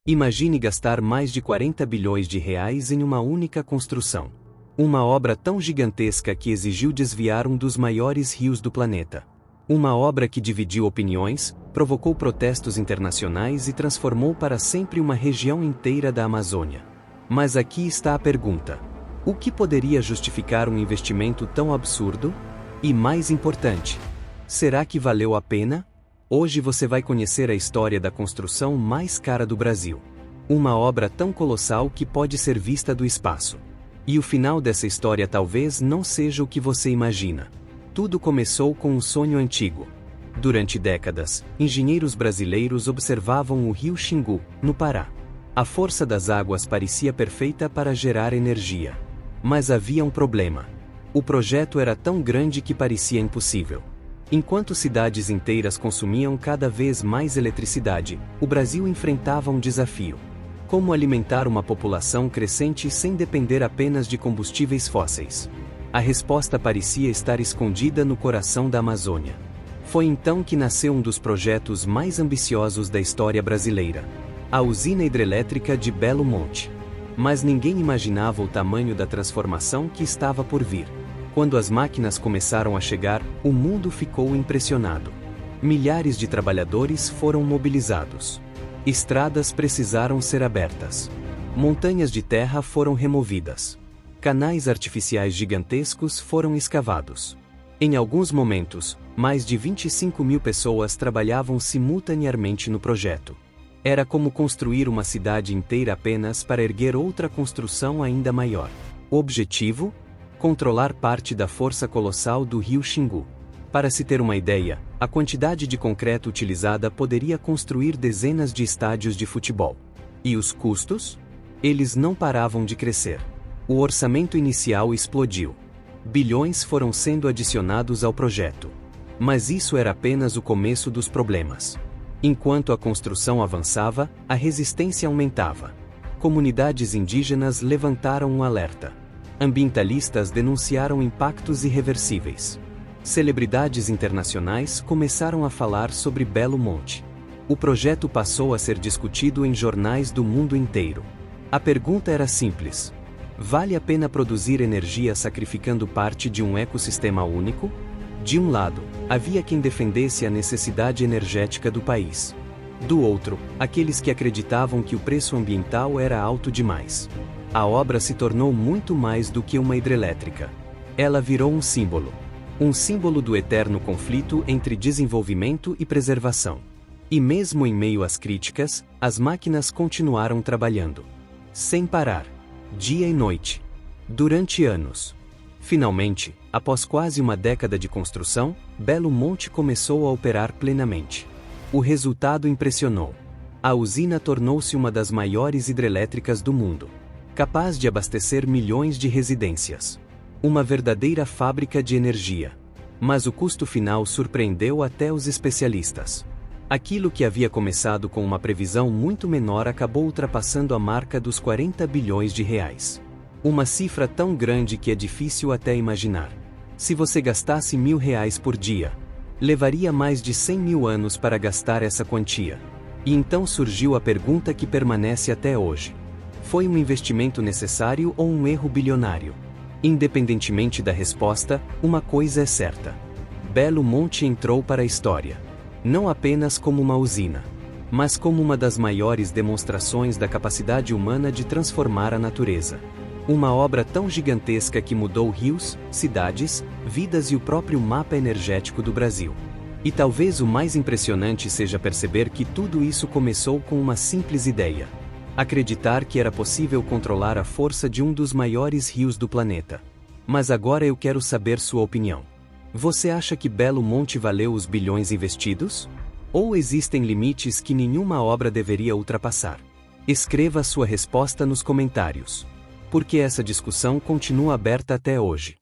Imagine gastar mais de 40 bilhões de reais em uma única construção. Uma obra tão gigantesca que exigiu desviar um dos maiores rios do planeta. Uma obra que dividiu opiniões, provocou protestos internacionais e transformou para sempre uma região inteira da Amazônia. Mas aqui está a pergunta: o que poderia justificar um investimento tão absurdo? E mais importante, será que valeu a pena? Hoje você vai conhecer a história da construção mais cara do Brasil. Uma obra tão colossal que pode ser vista do espaço. E o final dessa história talvez não seja o que você imagina. Tudo começou com um sonho antigo. Durante décadas, engenheiros brasileiros observavam o rio Xingu, no Pará. A força das águas parecia perfeita para gerar energia. Mas havia um problema. O projeto era tão grande que parecia impossível. Enquanto cidades inteiras consumiam cada vez mais eletricidade, o Brasil enfrentava um desafio. Como alimentar uma população crescente sem depender apenas de combustíveis fósseis? A resposta parecia estar escondida no coração da Amazônia. Foi então que nasceu um dos projetos mais ambiciosos da história brasileira: a usina hidrelétrica de Belo Monte. Mas ninguém imaginava o tamanho da transformação que estava por vir. Quando as máquinas começaram a chegar, o mundo ficou impressionado. Milhares de trabalhadores foram mobilizados. Estradas precisaram ser abertas. Montanhas de terra foram removidas. Canais artificiais gigantescos foram escavados. Em alguns momentos, mais de 25 mil pessoas trabalhavam simultaneamente no projeto. Era como construir uma cidade inteira apenas para erguer outra construção ainda maior. O objetivo? Controlar parte da força colossal do rio Xingu. Para se ter uma ideia, a quantidade de concreto utilizada poderia construir dezenas de estádios de futebol. E os custos? Eles não paravam de crescer. O orçamento inicial explodiu. Bilhões foram sendo adicionados ao projeto. Mas isso era apenas o começo dos problemas. Enquanto a construção avançava, a resistência aumentava. Comunidades indígenas levantaram um alerta. Ambientalistas denunciaram impactos irreversíveis. Celebridades internacionais começaram a falar sobre Belo Monte. O projeto passou a ser discutido em jornais do mundo inteiro. A pergunta era simples: vale a pena produzir energia sacrificando parte de um ecossistema único? De um lado, havia quem defendesse a necessidade energética do país. Do outro, aqueles que acreditavam que o preço ambiental era alto demais. A obra se tornou muito mais do que uma hidrelétrica. Ela virou um símbolo. Um símbolo do eterno conflito entre desenvolvimento e preservação. E mesmo em meio às críticas, as máquinas continuaram trabalhando. Sem parar. Dia e noite. Durante anos. Finalmente, após quase uma década de construção, Belo Monte começou a operar plenamente. O resultado impressionou. A usina tornou-se uma das maiores hidrelétricas do mundo. Capaz de abastecer milhões de residências. Uma verdadeira fábrica de energia. Mas o custo final surpreendeu até os especialistas. Aquilo que havia começado com uma previsão muito menor acabou ultrapassando a marca dos 40 bilhões de reais. Uma cifra tão grande que é difícil até imaginar. Se você gastasse R$1.000 por dia, levaria mais de 100 mil anos para gastar essa quantia. E então surgiu a pergunta que permanece até hoje. Foi um investimento necessário ou um erro bilionário? Independentemente da resposta, uma coisa é certa: Belo Monte entrou para a história. Não apenas como uma usina, mas como uma das maiores demonstrações da capacidade humana de transformar a natureza. Uma obra tão gigantesca que mudou rios, cidades, vidas e o próprio mapa energético do Brasil. E talvez o mais impressionante seja perceber que tudo isso começou com uma simples ideia: acreditar que era possível controlar a força de um dos maiores rios do planeta. Mas agora eu quero saber sua opinião. Você acha que Belo Monte valeu os bilhões investidos? Ou existem limites que nenhuma obra deveria ultrapassar? Escreva sua resposta nos comentários. Porque essa discussão continua aberta até hoje.